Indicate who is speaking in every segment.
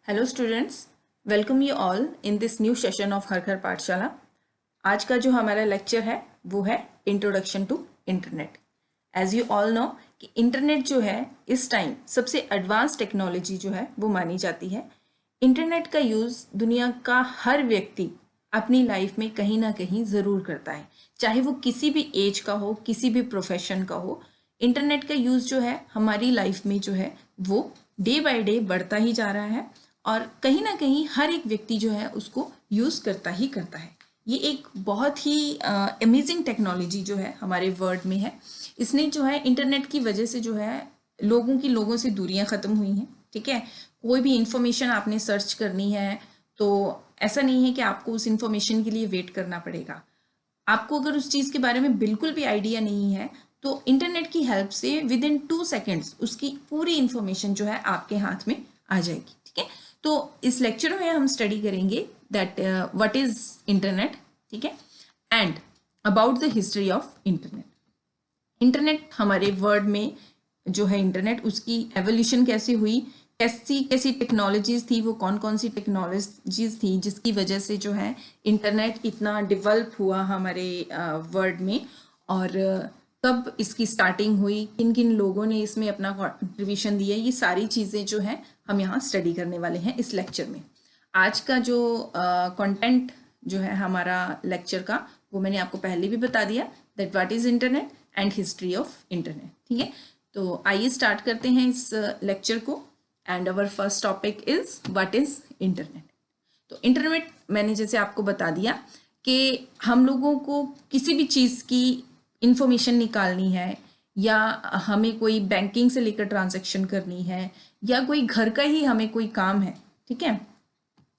Speaker 1: Hello students, welcome you all in this new session of her घर पाठशाला। आज का जो हमारा लेक्चर है वो है introduction to internet. As you all know कि इंटरनेट जो है इस टाइम सबसे एडवांस टेक्नोलॉजी जो है वो मानी जाती है। इंटरनेट का यूज़ दुनिया का हर व्यक्ति अपनी लाइफ में कहीं ना कहीं ज़रूर करता है, चाहे वो किसी भी एज का हो, किसी भी प्रोफेशन का हो। इंटरनेट का यूज़ जो है हमारी लाइफ में जो है वो डे बाय डे बढ़ता ही जा रहा है और कहीं ना कहीं हर एक व्यक्ति जो है उसको यूज़ करता ही करता है। ये एक बहुत ही अमेजिंग टेक्नोलॉजी जो है हमारे वर्ल्ड में है। इसने जो है इंटरनेट की वजह से जो है लोगों से दूरियां ख़त्म हुई हैं। ठीक है, कोई भी इंफॉर्मेशन आपने सर्च करनी है तो ऐसा नहीं है कि आपको उस इंफॉर्मेशन के लिए वेट करना पड़ेगा। आपको अगर उस चीज़ के बारे में बिल्कुल भी आइडिया नहीं है तो इंटरनेट की हेल्प से विद इन 2 सेकेंड्स उसकी पूरी इंफॉर्मेशन जो है आपके हाथ में आ जाएगी। ठीक है, तो इस लेक्चर में हम स्टडी करेंगे दैट व्हाट इज इंटरनेट, ठीक है, and about the history of internet. Internet हमारे वर्ल्ड में जो है इंटरनेट उसकी एवोल्यूशन कैसे हुई, कैसी कैसी टेक्नोलॉजीज थी, वो कौन कौन सी टेक्नोलॉजीज थी जिसकी वजह से जो है इंटरनेट इतना डेवलप हुआ हमारे वर्ल्ड में, और कब इसकी स्टार्टिंग हुई, किन किन लोगों ने इसमें अपना कंट्रीब्यूशन दिया, ये सारी चीज़ें जो हैं हम यहाँ स्टडी करने वाले हैं इस लेक्चर में। आज का जो कंटेंट जो है हमारा लेक्चर का वो मैंने आपको पहले भी बता दिया that what is internet and history of internet. ठीक है, तो आइए स्टार्ट करते हैं इस लेक्चर को। And our first topic is what is internet. तो इंटरनेट मैंने जैसे आपको बता दिया कि हम लोगों को किसी भी चीज़ की इंफॉर्मेशन निकालनी है, या हमें कोई बैंकिंग से लेकर ट्रांजैक्शन करनी है, या कोई घर का ही हमें कोई काम है, ठीक है,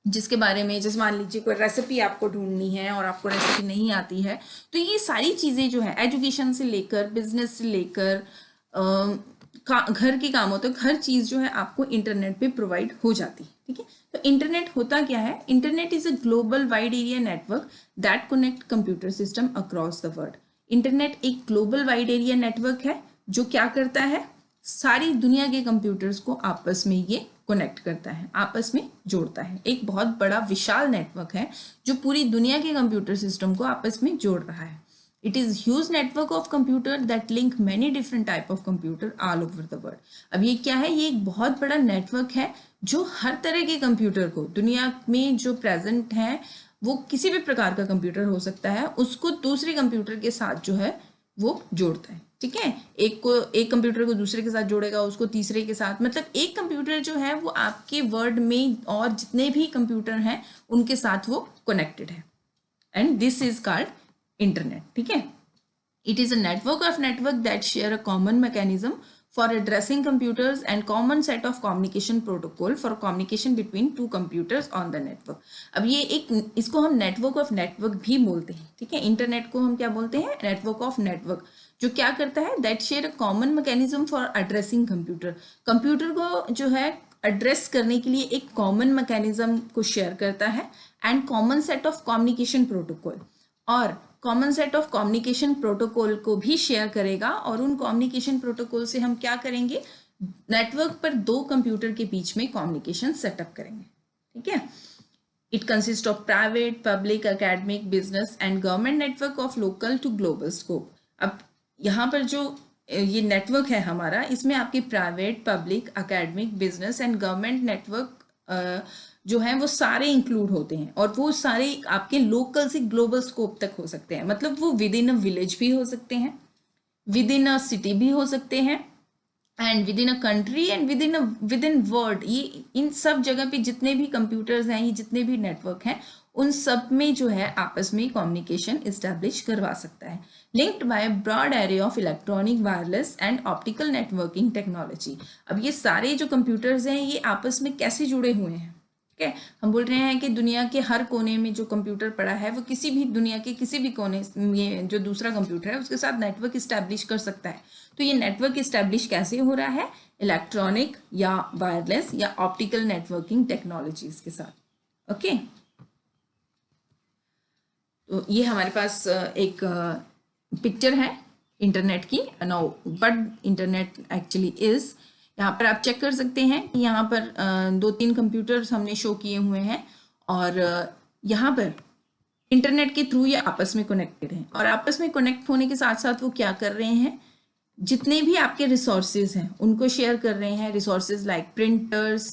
Speaker 1: जिसके बारे में जैसे मान लीजिए कोई रेसिपी आपको ढूंढनी है और आपको रेसिपी नहीं आती है, तो ये सारी चीज़ें जो है एजुकेशन से लेकर बिजनेस से लेकर घर के कामों तक हर चीज़ जो है आपको इंटरनेट पे प्रोवाइड हो जाती है। ठीक है, तो इंटरनेट होता क्या है? Internet is a global wide area network that connect computer system across the world. Internet एक ग्लोबल वाइड एरिया नेटवर्क है जो क्या करता है, सारी दुनिया के कंप्यूटर्स को आपस में ये कनेक्ट करता है, आपस में जोड़ता है। एक बहुत बड़ा विशाल नेटवर्क है जो पूरी दुनिया के कंप्यूटर सिस्टम को आपस में जोड़ रहा है। It is huge network of computer that link many different type of computer all over the world. अब ये क्या है? ये एक बहुत बड़ा नेटवर्क है जो हर तरह के कंप्यूटर को, दुनिया में जो प्रेजेंट है वो किसी भी प्रकार का कंप्यूटर हो सकता है, उसको दूसरे कंप्यूटर के साथ जो है वो जोड़ता है। ठीक है, एक कंप्यूटर को दूसरे के साथ जोड़ेगा, उसको तीसरे के साथ, मतलब एक कंप्यूटर जो है वो आपके वर्ल्ड में और जितने भी कंप्यूटर हैं उनके साथ वो कनेक्टेड है, and this is called internet. ठीक है, it is a network of network that share a common mechanism for addressing computers and common set of communication protocol for communication between two computers on the network. अब ये एक, इसको हम network of network भी बोलते हैं। ठीक है, इंटरनेट को हम क्या बोलते हैं? नेटवर्क ऑफ नेटवर्क, जो क्या करता है? That share a common mechanism for addressing computer, computer को जो है एड्रेस करने के लिए एक कॉमन मैकेनिज्म को शेयर करता है, and common set of communication protocol, और common set of communication protocol को भी शेयर करेगा। और उन कम्युनिकेशन प्रोटोकॉल से हम क्या करेंगे? नेटवर्क पर दो कंप्यूटर के बीच में कम्युनिकेशन सेटअप करेंगे। ठीक है, it consist of private, public, academic, business and government network of local to global scope. अब यहाँ पर जो ये नेटवर्क है हमारा, इसमें आपके private, public, academic, business and government network जो है वो सारे इंक्लूड होते हैं, और वो सारे आपके लोकल से ग्लोबल स्कोप तक हो सकते हैं। मतलब वो विद इन अ विलेज भी हो सकते हैं, विद इन अ सिटी भी हो सकते हैं, and with in a country and with in world. ये इन सब जगह पे जितने भी कंप्यूटर्स हैं, ये जितने भी नेटवर्क हैं, उन सब में जो है आपस में कम्युनिकेशन इस्टेब्लिश करवा सकता है, linked by broad array of electronic, wireless and optical networking technology. अब ये सारे जो कंप्यूटर्स हैं ये आपस में कैसे जुड़े हुए हैं? ठीक है, हम बोल रहे हैं कि दुनिया के हर कोने में जो कंप्यूटर पड़ा है वो किसी भी दुनिया के किसी भी कोने में जो दूसरा कंप्यूटर है उसके साथ नेटवर्क इस्टेब्लिश कर सकता है। तो ये नेटवर्क इस्टेब्लिश कैसे हो रहा है? इलेक्ट्रॉनिक या वायरलेस या ऑप्टिकल नेटवर्किंग टेक्नोलॉजीज के साथ। ओके, तो ये हमारे पास एक पिक्चर है इंटरनेट की। Now what internet actually is, यहाँ पर आप चेक कर सकते हैं कि यहाँ पर 2-3 कंप्यूटर्स हमने शो किए हुए हैं और यहाँ पर इंटरनेट के थ्रू ये आपस में कनेक्टेड हैं और आपस में कनेक्ट होने के साथ साथ वो क्या कर रहे हैं, जितने भी आपके रिसोर्सेज हैं उनको शेयर कर रहे हैं। रिसोर्सेज लाइक प्रिंटर्स,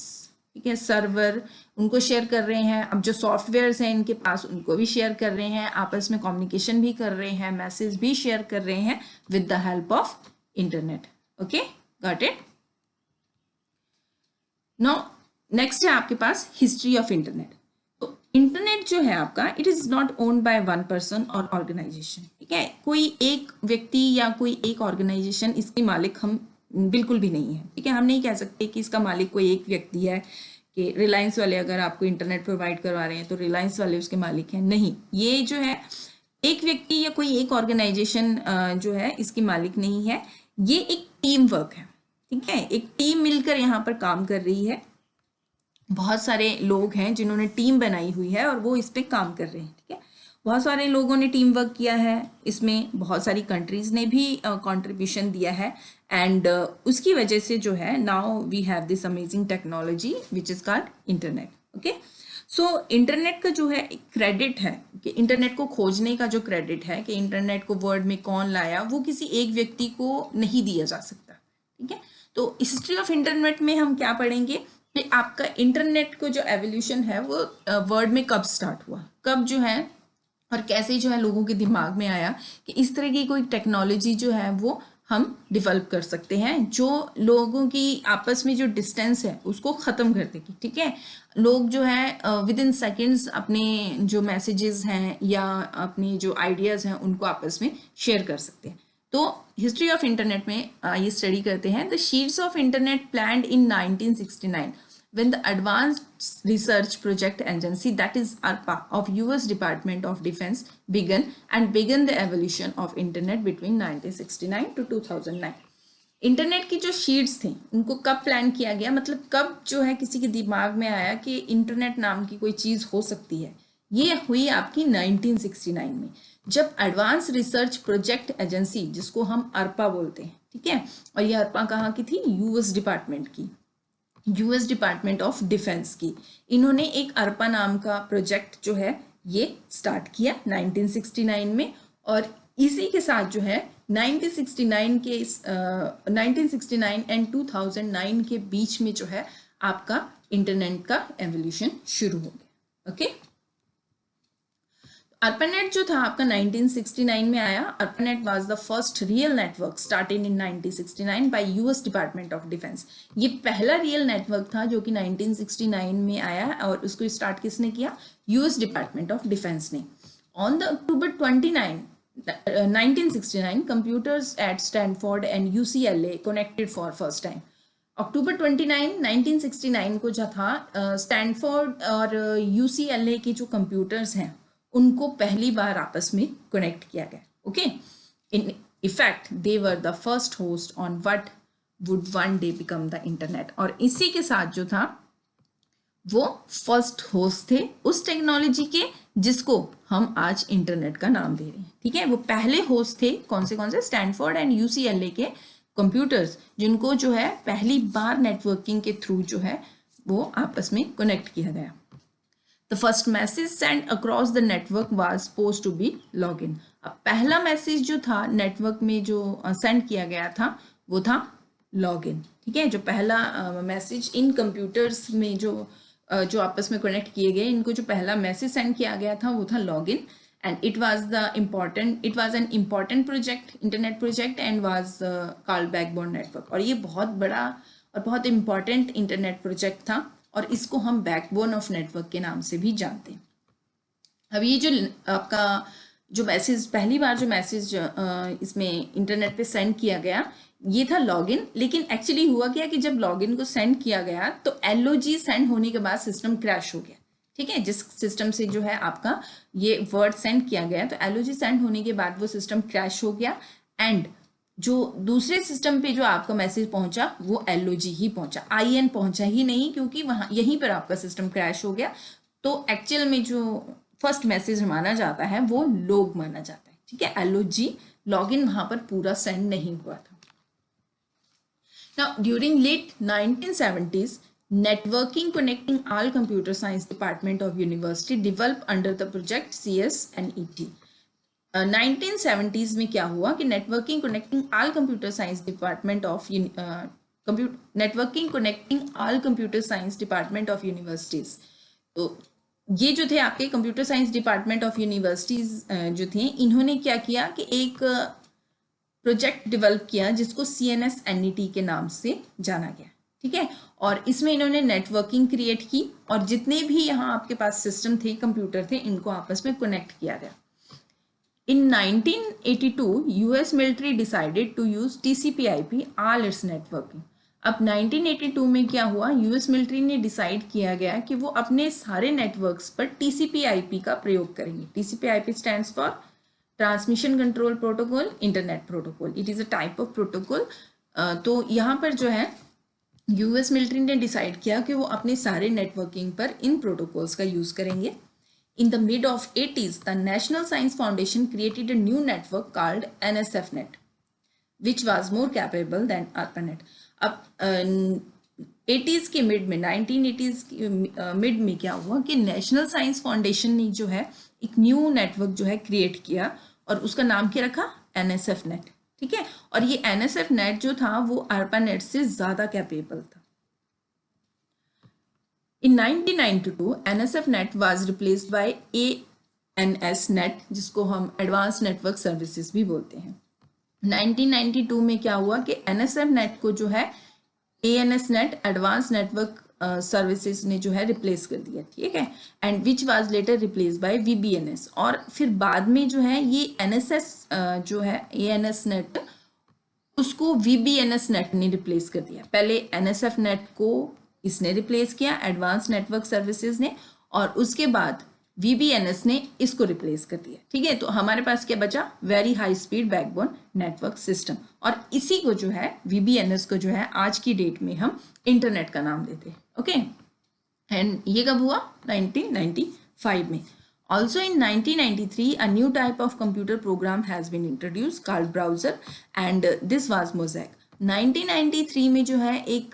Speaker 1: ठीक है, सर्वर, उनको शेयर कर रहे हैं। अब जो सॉफ्टवेयर्स हैं इनके पास उनको भी शेयर कर रहे हैं, आपस में कम्युनिकेशन भी कर रहे हैं, मैसेज भी शेयर कर रहे हैं with the help of internet. Okay, got it. Now next है आपके पास हिस्ट्री ऑफ इंटरनेट। तो इंटरनेट जो है आपका, it is not owned by one person और ऑर्गेनाइजेशन, ठीक है। कोई एक व्यक्ति या कोई एक ऑर्गेनाइजेशन इसके मालिक हम बिल्कुल भी नहीं है, ठीक है। हम नहीं कह सकते कि इसका मालिक कोई एक व्यक्ति है, कि रिलायंस वाले अगर आपको इंटरनेट प्रोवाइड करवा रहे हैं तो रिलायंस वाले उसके मालिक हैं, नहीं। ये जो है एक व्यक्ति या कोई एक ऑर्गेनाइजेशन जो है इसकी मालिक नहीं है, ये एक टीम वर्क है, ठीक है। एक टीम मिलकर यहाँ पर काम कर रही है, बहुत सारे लोग हैं जिन्होंने टीम बनाई हुई है और वो इस पे काम कर रहे हैं, ठीक है। बहुत सारे लोगों ने टीम वर्क किया है, इसमें बहुत सारी कंट्रीज ने भी कंट्रीब्यूशन दिया है एंड उसकी वजह से जो है now we have this amazing technology which is called internet. Okay, so internet का जो है क्रेडिट है कि इंटरनेट को खोजने का जो क्रेडिट है कि इंटरनेट को वर्ल्ड में कौन लाया, वो किसी एक व्यक्ति को नहीं दिया जा सकता, ठीक है। तो हिस्ट्री ऑफ इंटरनेट में हम क्या पढ़ेंगे कि आपका इंटरनेट को जो एवोल्यूशन है वो वर्ल्ड में कब स्टार्ट हुआ, कब जो है और कैसे जो है लोगों के दिमाग में आया कि इस तरह की कोई टेक्नोलॉजी जो है वो हम डेवलप कर सकते हैं जो लोगों की आपस में जो डिस्टेंस है उसको ख़त्म कर देगी, ठीक है। लोग जो है विद इन सेकेंड्स अपने जो मैसेजेस हैं या अपनी जो आइडियाज़ हैं उनको आपस में शेयर कर सकते हैं। तो हिस्ट्री ऑफ इंटरनेट में ये स्टडी करते हैं। The sheets of internet planned in 1969 when the Advanced Research Project Agency, that is ARPA, of US Department of Defense began the evolution of internet between 1969 to 2009। Internet की जो sheets थी उनको कब plan किया गया, मतलब कब जो है किसी के दिमाग में आया कि इंटरनेट नाम की कोई चीज़ हो सकती है, ये हुई आपकी 1969 में, जब एडवांस रिसर्च प्रोजेक्ट एजेंसी, जिसको हम ARPA बोलते हैं, ठीक है। और ये ARPA कहाँ की थी, यूएस डिपार्टमेंट की, यूएस डिपार्टमेंट ऑफ डिफेंस की। इन्होंने एक ARPA नाम का प्रोजेक्ट जो है ये स्टार्ट किया 1969 में और इसी के साथ जो है 1969 एंड 2009 के बीच में जो है आपका इंटरनेट का एवोल्यूशन शुरू हो गया। ओके, ARPANET जो था आपका 1969 में आया। ARPANET was the first real network started in 1969 bye US department of defence. ये पहला रियल नेटवर्क था जो कि 1969 में आया और उसको स्टार्ट किसने किया, यूएस डिपार्टमेंट ऑफ डिफेंस ने। On the October 29, 1969 computers eight Stanford and UCLA connected for first time. October 29, 1969 को जो था स्टैनफोर्ड और UCLA के जो कंप्यूटर्स हैं उनको पहली बार आपस में कनेक्ट किया गया। Okay, in effect they were the first host on what would one day become the internet. और इसी के साथ जो था वो फर्स्ट होस्ट थे उस टेक्नोलॉजी के जिसको हम आज इंटरनेट का नाम दे रहे हैं, ठीक है। वो पहले होस्ट थे कौन से, स्टैनफोर्ड एंड UCLA के कंप्यूटर्स, जिनको जो है पहली बार नेटवर्किंग के थ्रू जो है वो आपस में कनेक्ट किया गया। The first message sent across the network was supposed to be login। अब पहला मैसेज जो था नेटवर्क में जो सेंड किया गया था वो था लॉगिन, ठीक है। जो पहला मैसेज इन कंप्यूटर्स में जो आपस में कनेक्ट किए गए, इनको जो पहला मैसेज सेंड किया गया था वो था login and it was an important project, internet project and was called backbone network. और ये बहुत बड़ा और बहुत इम्पॉर्टेंट इंटरनेट प्रोजेक्ट था और इसको हम बैकबोन ऑफ नेटवर्क के नाम से भी जानते हैं। अब ये जो आपका जो मैसेज पहली बार जो मैसेज इसमें इंटरनेट पे सेंड किया गया ये था लॉगिन। लेकिन एक्चुअली हुआ क्या कि जब लॉगिन को सेंड किया गया तो LOG सेंड होने के बाद सिस्टम क्रैश हो गया, ठीक है। जिस सिस्टम से जो है आपका ये वर्ड सेंड किया गया तो LOG सेंड होने के बाद वो सिस्टम क्रैश हो गया एंड जो दूसरे सिस्टम पे जो आपका मैसेज पहुंचा वो LOG ही पहुंचा, IN पहुंचा ही नहीं, क्योंकि वहां यहीं पर आपका सिस्टम क्रैश हो गया। तो एक्चुअल में जो फर्स्ट मैसेज माना जाता है वो लोग माना जाता है, ठीक है। LOG लॉगिन वहां पर पूरा सेंड नहीं हुआ था। Now, during late 1970s, networking connecting all computer science department of university developed under the project CSNET. 1970s में क्या हुआ कि networking connecting all computer science department of networking connecting all computer science department of universities, तो ये जो थे आपके computer science department of universities जो थे, इन्होंने क्या किया कि एक प्रोजेक्ट डेवलप किया जिसको CNSNET के नाम से जाना गया, ठीक है। और इसमें इन्होंने नेटवर्किंग क्रिएट की और जितने भी यहाँ आपके पास सिस्टम थे, कंप्यूटर थे, इनको आपस में कनेक्ट किया गया। In 1982, US military decided to use TCP/IP all its networking. अब 1982 में क्या हुआ, यूएस मिलिट्री ने डिसाइड किया गया कि वो अपने सारे नेटवर्क्स पर TCP/IP का प्रयोग करेंगे। TCP/IP stands for transmission control protocol, internet protocol. It is a type of protocol. तो यहाँ पर जो है यूएस मिलिट्री ने डिसाइड किया कि वो अपने सारे नेटवर्किंग पर इन प्रोटोकॉल्स का यूज़ करेंगे। In the mid of 80s, the National Science Foundation created a new network called NSFNet, which was more capable than ARPANET. अब 80s के मिड में 1980s के मिड में क्या हुआ कि नेशनल साइंस फाउंडेशन ने जो है एक न्यू नेटवर्क जो है क्रिएट किया और उसका नाम क्या रखा, NSFNet, ठीक है। और ये NSFNet जो था वो ARPANET से ज़्यादा कैपेबल था। In 1992, NSFNet was replaced by ANSNet, जिसको हम एडवांस नेटवर्क सर्विसेज भी बोलते हैं। 1992 में क्या हुआ कि NSFNet को जो है ANSNet, एडवांस नेटवर्क सर्विसेज ने जो है रिप्लेस कर दिया, ठीक है। And which was later replace by VBNS। और फिर बाद में जो है ये NSS जो है ANSNet, उसको VBNSNet ने रिप्लेस कर दिया। पहले NSFNet को इसने रिप्लेस किया, एडवांस नेटवर्क सर्विसेज ने, और उसके बाद VBNS ने इसको रिप्लेस कर दिया, ठीक है। तो हमारे पास क्या बचा, very high speed backbone network system. और इसी को जो है VBNS को जो है आज की डेट में हम इंटरनेट का नाम देते हैं, ओके। एंड ये कब हुआ, 1995 में। Also in 1993, a new type of computer program has been introduced called browser, and this was Mosaic. 1993 में जो है एक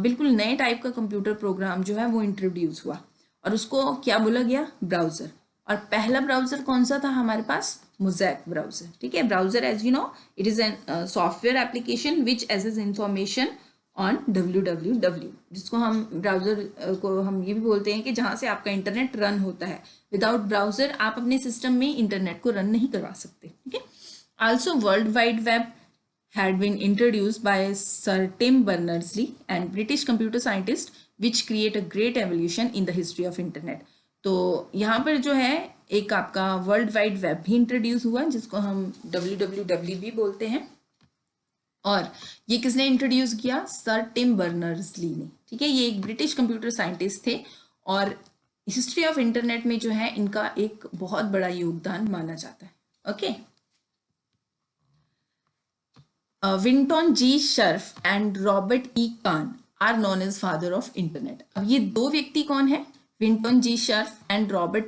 Speaker 1: बिल्कुल नए टाइप का कंप्यूटर प्रोग्राम जो है वो इंट्रोड्यूस हुआ और उसको क्या बोला गया, ब्राउज़र। और पहला ब्राउज़र कौन सा था हमारे पास, मोज़ैक ब्राउज़र, ठीक है। Browser as you know it is an software application which access information on www, जिसको हम ब्राउज़र को हम ये भी बोलते हैं कि जहाँ से आपका इंटरनेट रन होता है। विदाउट ब्राउज़र आप अपने सिस्टम में इंटरनेट को रन नहीं करवा सकते, ठीक है। Also world wide web had been introduced by Sir Tim Berners-Lee and British computer scientist, which create a great evolution in the history of internet. तो यहाँ पर जो है एक आपका वर्ल्ड वाइड वेब भी इंट्रोड्यूस हुआ जिसको हम www भी बोलते हैं, और ये किसने इंट्रोड्यूस किया, सर टिम बर्नर्स-ली ने, ठीक है। ये एक ब्रिटिश कंप्यूटर साइंटिस्ट थे और हिस्ट्री ऑफ इंटरनेट में जो है इनका एक बहुत बड़ा योगदान माना जाता है, okay. Vinton G Cerf and Robert E Kahn are known as father of internet. अब ये दो व्यक्ति कौन है, Vinton G Cerf and Robert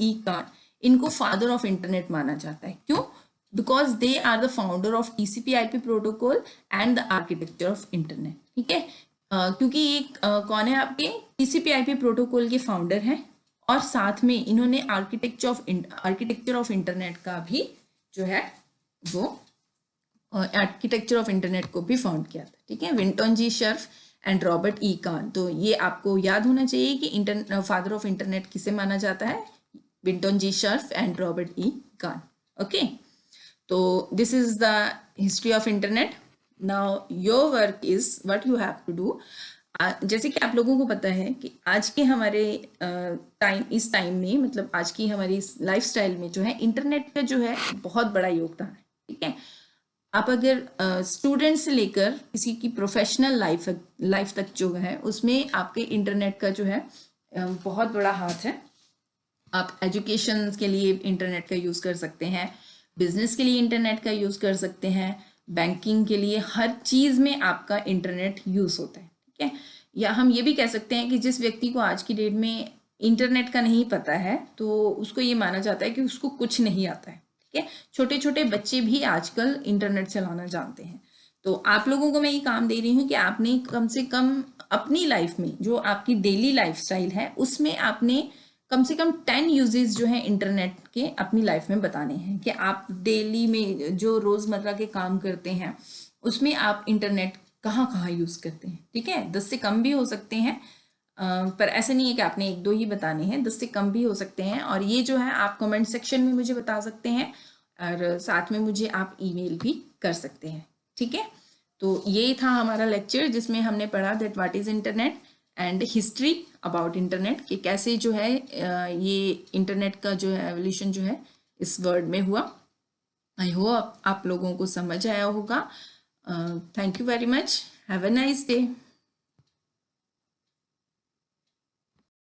Speaker 1: E Kahn, इनको फादर ऑफ इंटरनेट माना जाता है। क्यों, because they are the founder of TCP/IP protocol and the architecture of internet, ठीक है। क्योंकि ये कौन है, आपके TCP/IP प्रोटोकॉल के फाउंडर हैं और साथ में इन्होंने आर्किटेक्चर ऑफ इंटरनेट का भी जो है वो आर्किटेक्चर ऑफ इंटरनेट को भी फाउंड किया था, ठीक है। Vinton G Cerf and Robert E Kahn, तो ये आपको याद होना चाहिए कि फादर ऑफ इंटरनेट किसे माना जाता है, Vinton G Cerf and Robert E Kahn, okay. तो this is the history of internet. Now your work is what you have to do. जैसे कि आप लोगों को पता है कि आज के हमारे इस टाइम में, मतलब आज की हमारी लाइफस्टाइल में जो है इंटरनेट का जो है बहुत बड़ा योगदान है, ठीक है। आप अगर स्टूडेंट से लेकर किसी की प्रोफेशनल लाइफ तक जो है उसमें आपके इंटरनेट का जो है बहुत बड़ा हाथ है। आप एजुकेशन के लिए इंटरनेट का यूज़ कर सकते हैं, बिजनेस के लिए इंटरनेट का यूज़ कर सकते हैं, बैंकिंग के लिए, हर चीज़ में आपका इंटरनेट यूज़ होता है, ठीक है। या हम ये भी कह सकते हैं कि जिस व्यक्ति को आज की डेट में इंटरनेट का नहीं पता है तो उसको ये माना जाता है कि उसको कुछ नहीं आता है, ठीक है। छोटे छोटे बच्चे भी आजकल इंटरनेट चलाना जानते हैं। तो आप लोगों को मैं ये काम दे रही हूँ कि आपने कम से कम अपनी लाइफ में जो आपकी डेली लाइफस्टाइल है उसमें आपने कम से कम 10 यूजेस जो है इंटरनेट के अपनी लाइफ में बताने हैं कि आप डेली में जो रोजमर्रा के काम करते हैं उसमें आप इंटरनेट कहाँ कहाँ यूज करते हैं। ठीक है, 10 से कम भी हो सकते हैं, पर ऐसे नहीं है कि आपने एक दो ही बताने हैं, 10 से कम भी हो सकते हैं। और ये जो है आप कमेंट सेक्शन में मुझे बता सकते हैं और साथ में मुझे आप ईमेल भी कर सकते हैं। ठीक है, तो ये था हमारा लेक्चर जिसमें हमने पढ़ा that what is internet and history about internet, कि कैसे जो है ये इंटरनेट का जो है एवोल्यूशन जो है इस वर्ड में हुआ। आई होप आप लोगों को समझ आया होगा। Thank you very much, have a nice day.